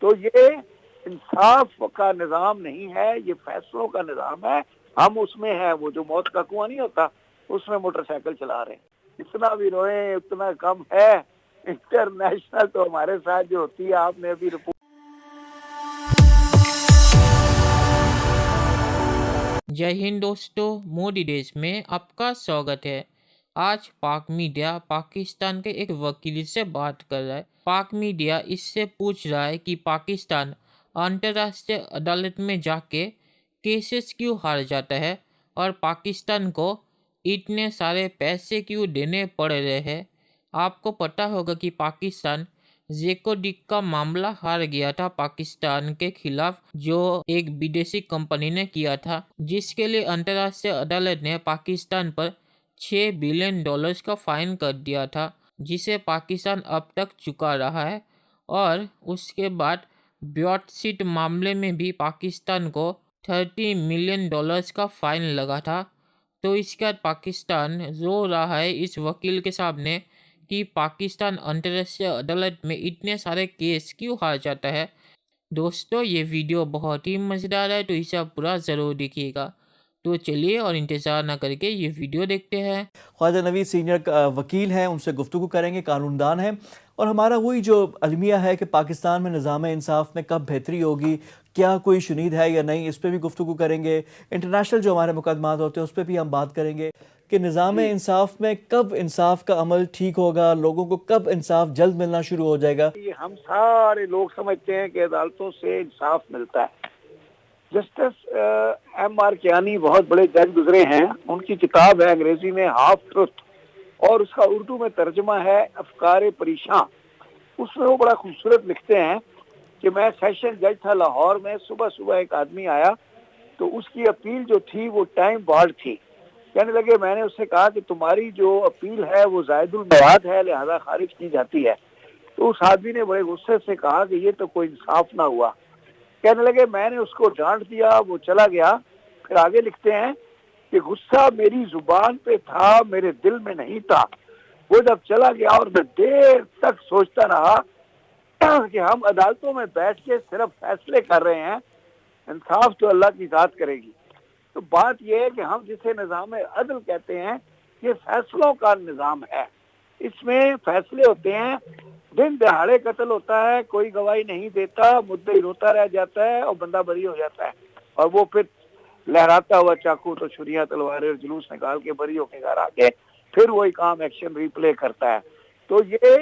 तो ये इंसाफ का निज़ाम नहीं है, ये फैसलों का निज़ाम है। हम उसमें है, वो जो मौत का कुआं नहीं होता उसमें मोटरसाइकिल चला रहे हैं। इतना भी रोए उतना कम है। इंटरनेशनल तो हमारे साथ जो होती है, आपने अभी रिपोर्ट। जय हिंद दोस्तों, मोदी देश में आपका स्वागत है। आज पाक मीडिया पाकिस्तान के एक वकील से बात कर रहा है। पाक मीडिया इससे पूछ रहा है कि पाकिस्तान अंतर्राष्ट्रीय अदालत में जाके केसेस क्यों हार जाता है और पाकिस्तान को इतने सारे पैसे क्यों देने पड़ रहे हैं। आपको पता होगा कि पाकिस्तान ज़ेकोडिक का मामला हार गया था पाकिस्तान के खिलाफ, जो एक विदेशी कंपनी ने किया था, जिसके लिए अंतर्राष्ट्रीय अदालत ने पाकिस्तान पर $6 बिलियन का फाइन कर दिया था, जिसे पाकिस्तान अब तक चुका रहा है। और उसके बाद ब्रॉडशीट मामले में भी पाकिस्तान को $30 मिलियन का फाइन लगा था। तो इसके बाद पाकिस्तान रो रहा है इस वकील के सामने कि पाकिस्तान अंतर्राष्ट्रीय अदालत में इतने सारे केस क्यों हार जाता है। दोस्तों, ये वीडियो बहुत ही मज़ेदार है, तो इसे आप पूरा ज़रूर देखिएगा। तो चलिए और इंतज़ार ना करके ये वीडियो देखते हैं। ख्वाजा नवीद सीनियर वकील हैं, उनसे गुफ्तगू करेंगे, कानूनदान हैं। और हमारा वही जो अलमिया है कि पाकिस्तान में निज़ाम इंसाफ में कब बेहतरी होगी, क्या कोई शुनीद है या नहीं, इस पर भी गुफ्तगू करेंगे। इंटरनेशनल जो हमारे मुकदमात होते हैं उस पर भी हम बात करेंगे कि निज़ाम इंसाफ में कब इंसाफ का अमल ठीक होगा, लोगों को कब इंसाफ जल्द मिलना शुरू हो जाएगा। ये हम सारे लोग समझते हैं कि अदालतों से इंसाफ मिलता है। Justice M.R. कियानी बहुत बड़े जज गुजरे हैं, उनकी किताब है अंग्रेजी में हाफ ट्रुथ और उसका उर्दू में तर्जुमा है अफकारे परेशान। उसमें वो बड़ा खूबसूरत लिखते हैं कि मैं सेशन जज था लाहौर में, सुबह सुबह एक आदमी आया तो उसकी अपील जो थी वो टाइम बार्ड थी। कहने लगे, मैंने उससे कहा कि तुम्हारी जो अपील है वो जायदुल मवाद है, लिहाजा खारिज की जाती है। तो उस आदमी ने बड़े गुस्से से कहा कि ये तो कोई इंसाफ ना हुआ। कहने लगे, मैंने उसको डांट दिया, वो चला गया। फिर आगे लिखते हैं कि गुस्सा मेरी जुबान पे था, मेरे दिल में नहीं था। वो जब चला गया और मैं देर तक सोचता रहा कि हम अदालतों में बैठ के सिर्फ फैसले कर रहे हैं, इंसाफ तो अल्लाह की जात करेगी। तो बात यह है कि हम जिसे निज़ाम अदल कहते हैं, ये फैसलों का निज़ाम है। इसमें फैसले होते हैं, दिन दहाड़े कत्ल होता है, कोई गवाही नहीं देता, मुद्दई रोता रह जाता है और बंदा बरी हो जाता है, और वो फिर लहराता हुआ चाकू तो छुरियां तलवारें और जुलूस निकाल के बरी होके घर आके फिर वही काम एक्शन रिप्ले करता है। तो ये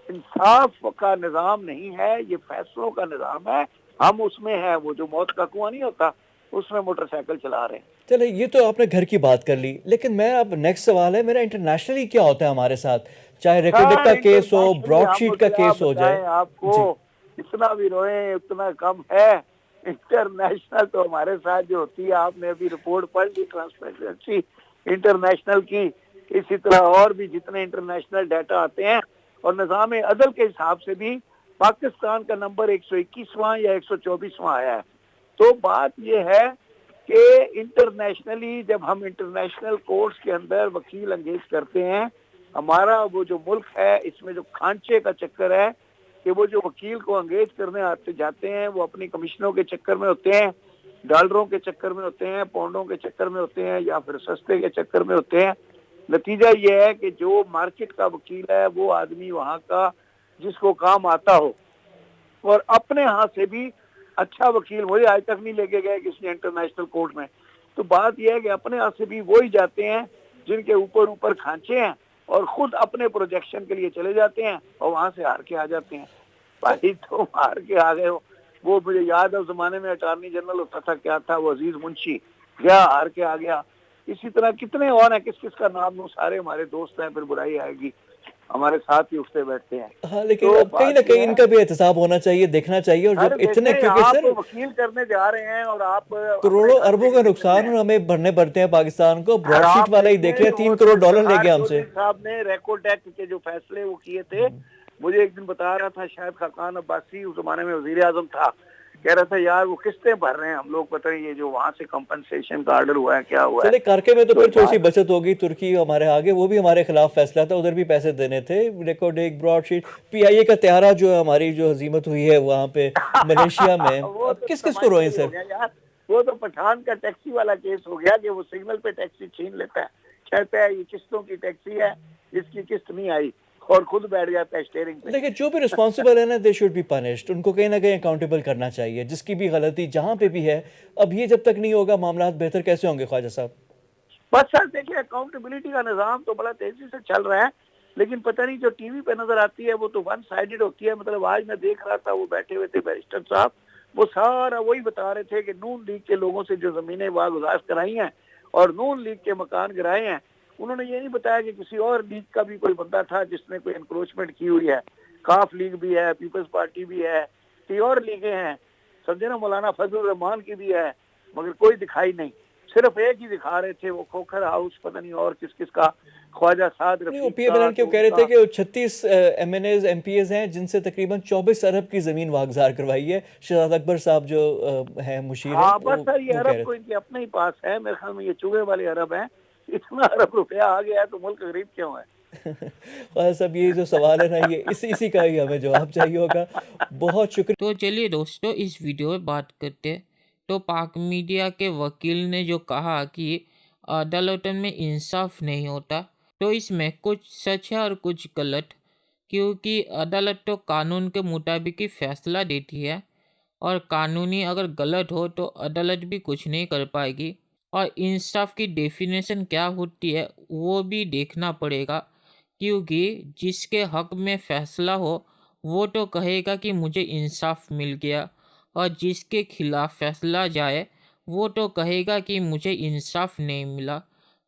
इंसाफ का निज़ाम नहीं है, ये फैसलों का निज़ाम है। हम उसमें है, वो जो मौत का कुआं नहीं होता उसमें मोटरसाइकिल चला रहे हैं। चले, ये तो आपने घर की बात कर ली, लेकिन मैं अब नेक्स्ट सवाल है मेरा, इंटरनेशनली क्या होता है हमारे साथ, चाहे रिकॉर्डिंग का केस हो, ब्रॉडशीट का केस हो जाए। आपको इतना भी रोए उतना कम है। इंटरनेशनल तो हमारे साथ जो होती है, आपने अभी रिपोर्ट पढ़ ली ट्रांसपेरेंसी इंटरनेशनल की, इसी तरह और भी जितने इंटरनेशनल डाटा आते हैं, और निज़ाम अदल के हिसाब से भी पाकिस्तान का नंबर 121वां या 124वां आया है। तो बात यह है कि इंटरनेशनली जब हम इंटरनेशनल कोर्ट्स के अंदर वकील एंगेज करते हैं, हमारा वो जो मुल्क है इसमें जो खांचे का चक्कर है कि वो जो वकील को एंगेज करने आते जाते हैं वो अपनी कमीशनों के चक्कर में होते हैं, डॉलरों के चक्कर में होते हैं, पाउंडों के चक्कर में होते हैं, या फिर सस्ते के चक्कर में होते हैं। नतीजा ये है कि जो मार्केट का वकील है वो आदमी वहाँ का जिसको काम आता हो, और अपने हाथ से भी अच्छा वकील, मुझे आज तक नहीं लेके गए किसी इंटरनेशनल कोर्ट में। तो बात यह है कि अपने हाथ से भी वही जाते हैं जिनके ऊपर ऊपर खांचे हैं, और खुद अपने प्रोजेक्शन के लिए चले जाते हैं और वहां से हार के आ जाते हैं। भाई तुम हार के आ गए हो। वो मुझे याद है उस जमाने में अटॉर्नी जनरल होता था, क्या था वो, अजीज मुंशी, गया हार के आ गया। इसी तरह कितने और हैं, किस किस का नाम लूं, सारे हमारे दोस्त हैं, फिर बुराई आएगी, हमारे साथ ही उठते बैठते हैं। हाँ, लेकिन तो कहीं ना कहीं इनका भी एहतसाब होना चाहिए, देखना चाहिए। और जब इतने, क्योंकि आप सर वकील करने जा रहे हैं और आप करोड़ों अरबों का नुकसान हमें भरने पड़ते हैं पाकिस्तान को। ब्रॉडशीट वाला ही देख रहे, $3 करोड़ ले गया हमसे। साहब ने रेकॉर्ड एक्ट के जो फैसले वो किए थे, मुझे एक दिन बता रहा था शायद खाकान अब्बासी, उस जमाने में वजीर आजम था, कह रहा था यार वो किस्तें भर रहे हैं हम लोग, पता नहीं ये जो वहां से कंपनसेशन का ऑर्डर हुआ है क्या हुआ है। चले करके में तो तो फिर थोड़ी सी बचत होगी, तुर्की हमारे आगे, वो भी हमारे खिलाफ फैसला था, उधर भी पैसे देने थे। रिकॉर्ड एक ब्रॉडशीट पीआईए का त्यारा जो है, हमारी जो हजीमत हुई है वहाँ पे मलेशिया में, वो अब तो किस किस को रोएं तमाशा ही हो सर? गया यार। वो तो पठान का टैक्सी वाला केस हो गया कि वो सिग्नल पे टैक्सी छीन लेता है, कहता है ये किस्तों की टैक्सी है, जिसकी किस्त नहीं आई, और खुद बैठ जाता है स्टेयरिंग पे। देखिए जो भी रिस्पॉन्सिबल है ना, दे शुड बी पनिश्ड, उनको कहीं ना कहीं अकाउंटेबल करना चाहिए, जिसकी भी गलती जहाँ पे भी है। अब ये जब तक नहीं होगा मामला बेहतर कैसे होंगे ख्वाजा साहब? बस सर देखिए, अकाउंटेबिलिटी का निज़ाम तो बड़ा तेजी से चल रहा है, लेकिन पता नहीं जो टीवी पे नजर आती है वो तो वन साइडेड होती है। मतलब आज मैं देख रहा था, वो बैठे हुए थे बैरिस्टर साहब, वो सारा वही बता रहे थे कि नून लीग के लोगों से जो जमीनें वागुजात कराई हैं और नून लीग के मकान गिराए हैं, उन्होंने ये नहीं बताया कि किसी और लीग का भी कोई बंदा था जिसने कोई एनक्रोचमेंट की हुई है। काफ लीग भी है, पीपल्स पार्टी भी है, कई और लीगें हैं, समझे ना, मौलाना फजलुर रहमान की भी है, मगर कोई दिखाई नहीं। सिर्फ एक ही दिखा रहे थे, वो खोखर हाउस, पता नहीं और किस किस का, ख्वाजा साद नहीं, वो रफीक पीएम का, इमरान के तो वो कह रहे थे उनका। कि 36 एमएनएज एमपीएज हैं जिनसे तकरीबन 24 अरब की जमीन वागजार करवाई है। शहजाद अकबर साहब जो हैं मुशीर हैं, हाँ बस सर, ये वो कह अरब रहे तो थे। इनके अपने ही पास है, मेरे ख्याल में ये चूहे वाले अरब हैं। इतना अरब रुपया आ गया है तो मुल्क गरीब क्यों है? ख्वाजा साहब ये जो सवाल है ना, ये इसी का ही हमें जवाब चाहिए होगा। बहुत शुक्रिया। तो चलिए दोस्तों, इस वीडियो में बात करते हैं। तो पाक मीडिया के वकील ने जो कहा कि अदालतों में इंसाफ नहीं होता, तो इसमें कुछ सच है और कुछ गलत, क्योंकि अदालत तो कानून के मुताबिक ही फैसला देती है, और कानूनी अगर गलत हो तो अदालत भी कुछ नहीं कर पाएगी। और इंसाफ की डेफिनेशन क्या होती है वो भी देखना पड़ेगा, क्योंकि जिसके हक में फैसला हो वो तो कहेगा कि मुझे इंसाफ मिल गया, और जिसके खिलाफ फैसला जाए वो तो कहेगा कि मुझे इंसाफ नहीं मिला।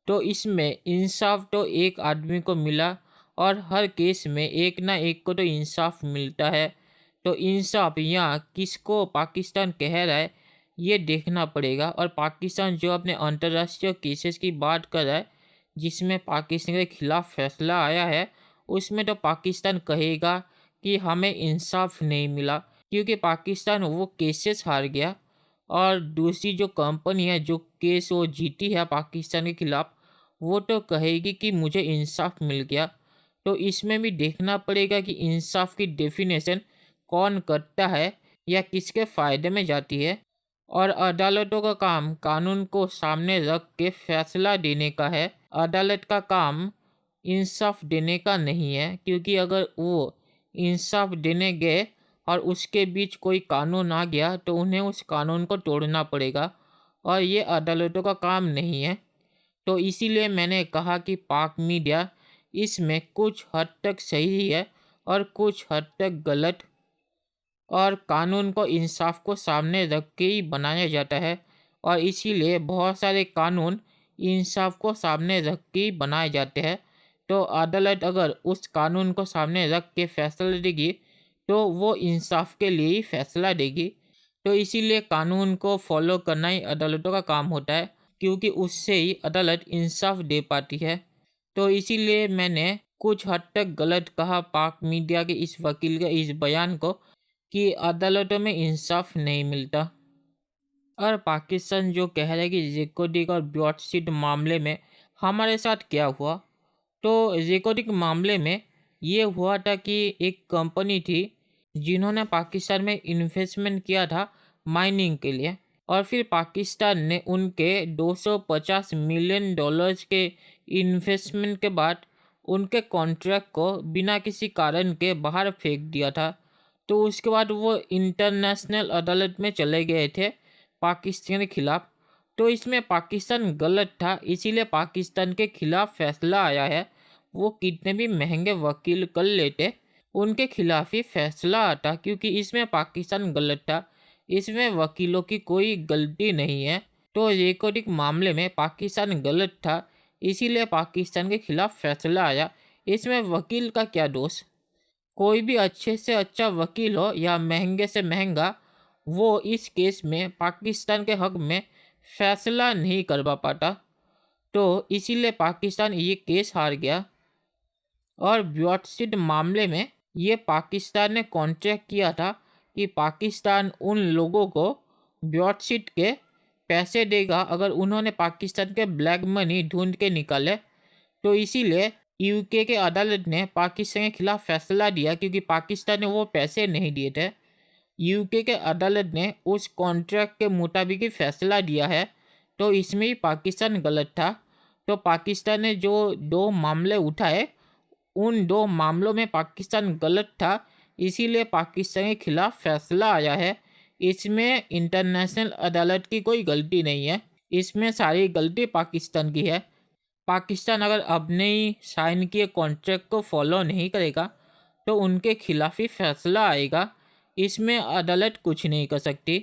तो इसमें इंसाफ तो एक आदमी को मिला, और हर केस में एक ना एक को तो इंसाफ मिलता है। तो इंसाफ यहाँ किसको पाकिस्तान कह रहा है ये देखना पड़ेगा। और पाकिस्तान जो अपने अंतर्राष्ट्रीय केसेस की बात कर रहा है, जिसमें पाकिस्तान के खिलाफ फैसला आया है, उसमें तो पाकिस्तान कहेगा कि हमें इंसाफ नहीं मिला, क्योंकि पाकिस्तान वो केसेस हार गया। और दूसरी जो कंपनी है जो केस वो जीती है पाकिस्तान के खिलाफ, वो तो कहेगी कि मुझे इंसाफ मिल गया। तो इसमें भी देखना पड़ेगा कि इंसाफ की डेफिनेशन कौन करता है या किसके फ़ायदे में जाती है। और अदालतों का काम कानून को सामने रख के फैसला देने का है। अदालत का काम इंसाफ देने का नहीं है, क्योंकि अगर वो इंसाफ देने गए और उसके बीच कोई कानून आ गया तो उन्हें उस कानून को तोड़ना पड़ेगा, और ये अदालतों का काम नहीं है। तो इसीलिए मैंने कहा कि पाक मीडिया इसमें कुछ हद तक सही है और कुछ हद तक गलत, और कानून को इंसाफ को सामने रख के ही बनाया जाता है, और इसीलिए बहुत सारे कानून इंसाफ को सामने रख के ही बनाए जाते हैं। तो अदालत अगर उस कानून को सामने रख के फैसला देगी तो वो इंसाफ के लिए ही फैसला देगी। तो इसीलिए कानून को फॉलो करना ही अदालतों का काम होता है, क्योंकि उससे ही अदालत इंसाफ दे पाती है। तो इसीलिए मैंने कुछ हद तक गलत कहा पाक मीडिया के इस वकील के इस बयान को, कि अदालतों में इंसाफ नहीं मिलता। और पाकिस्तान जो कह रहा है कि रिकॉर्डिंग और ब्रॉडशीट मामले में हमारे साथ क्या हुआ, तो रिकॉर्डिंग मामले में ये हुआ था कि एक कंपनी थी जिन्होंने पाकिस्तान में इन्वेस्टमेंट किया था माइनिंग के लिए, और फिर पाकिस्तान ने उनके 250 मिलियन डॉलर्स के इन्वेस्टमेंट के बाद उनके कॉन्ट्रैक्ट को बिना किसी कारण के बाहर फेंक दिया था। तो उसके बाद वो इंटरनेशनल अदालत में चले गए थे पाकिस्तान के खिलाफ। तो इसमें पाकिस्तान गलत था, इसीलिए पाकिस्तान के खिलाफ फैसला आया है। वो कितने भी महंगे वकील कर लेते, उनके खिलाफ ही फैसला आता, क्योंकि इसमें पाकिस्तान गलत था, इसमें वकीलों की कोई गलती नहीं है। तो रिकॉर्डिंग मामले में पाकिस्तान गलत था, इसीलिए पाकिस्तान के खिलाफ फैसला आया। इसमें वकील का क्या दोष? कोई भी अच्छे से अच्छा वकील हो या महंगे से महंगा, वो इस केस में पाकिस्तान के हक में फैसला नहीं करवा पाता। तो इसीलिए पाकिस्तान ये केस हार गया। और ब्रॉडशीट मामले में ये पाकिस्तान ने कॉन्ट्रैक्ट किया था कि पाकिस्तान उन लोगों को ब्रॉडशीट के पैसे देगा अगर उन्होंने पाकिस्तान के ब्लैक मनी ढूंढ के निकाले। तो इसीलिए यूके के अदालत ने पाकिस्तान के खिलाफ फैसला दिया, क्योंकि पाकिस्तान ने वो पैसे नहीं दिए थे। यूके के अदालत ने उस कॉन्ट्रैक्ट के मुताबिक ही फैसला दिया है, तो इसमें ही पाकिस्तान गलत था। तो पाकिस्तान ने जो 2 मामले उठाए, उन 2 मामलों में पाकिस्तान गलत था, इसीलिए पाकिस्तान के खिलाफ फैसला आया है। इसमें इंटरनेशनल अदालत की कोई गलती नहीं है, इसमें सारी गलती पाकिस्तान की है। पाकिस्तान अगर अपने ही साइन किए कॉन्ट्रैक्ट को फॉलो नहीं करेगा तो उनके खिलाफ ही फैसला आएगा। इसमें अदालत कुछ नहीं कर सकती,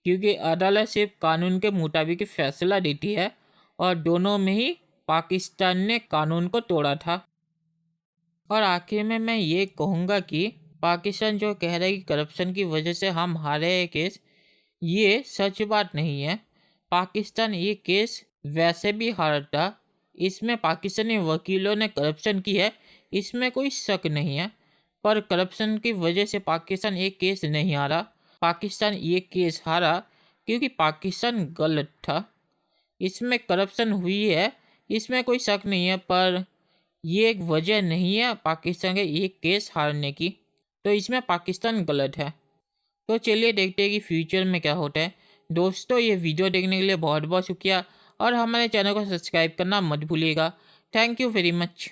क्योंकि अदालत सिर्फ कानून के मुताबिक फैसला देती है, और दोनों में ही पाकिस्तान ने कानून को तोड़ा था। और आखिर में मैं ये कहूँगा कि पाकिस्तान जो कह रहा है कि करप्शन की वजह से हम हारे हैं केस, ये सच बात नहीं है। पाकिस्तान ये केस वैसे भी हारता, इसमें पाकिस्तानी वकीलों ने करप्शन की है, इसमें कोई शक नहीं है। पर करप्शन की वजह से पाकिस्तान ये केस नहीं हारा। पाकिस्तान ये केस हारा क्योंकि पाकिस्तान गलत था। इसमें करप्शन हुई है, इसमें कोई शक नहीं है, पर ये एक वजह नहीं है पाकिस्तान के ये केस हारने की। तो इसमें पाकिस्तान गलत है। तो चलिए देखते हैं कि फ्यूचर में क्या होता है। दोस्तों, ये वीडियो देखने के लिए बहुत बहुत शुक्रिया, और हमारे चैनल को सब्सक्राइब करना मत भूलिएगा। Thank you very much.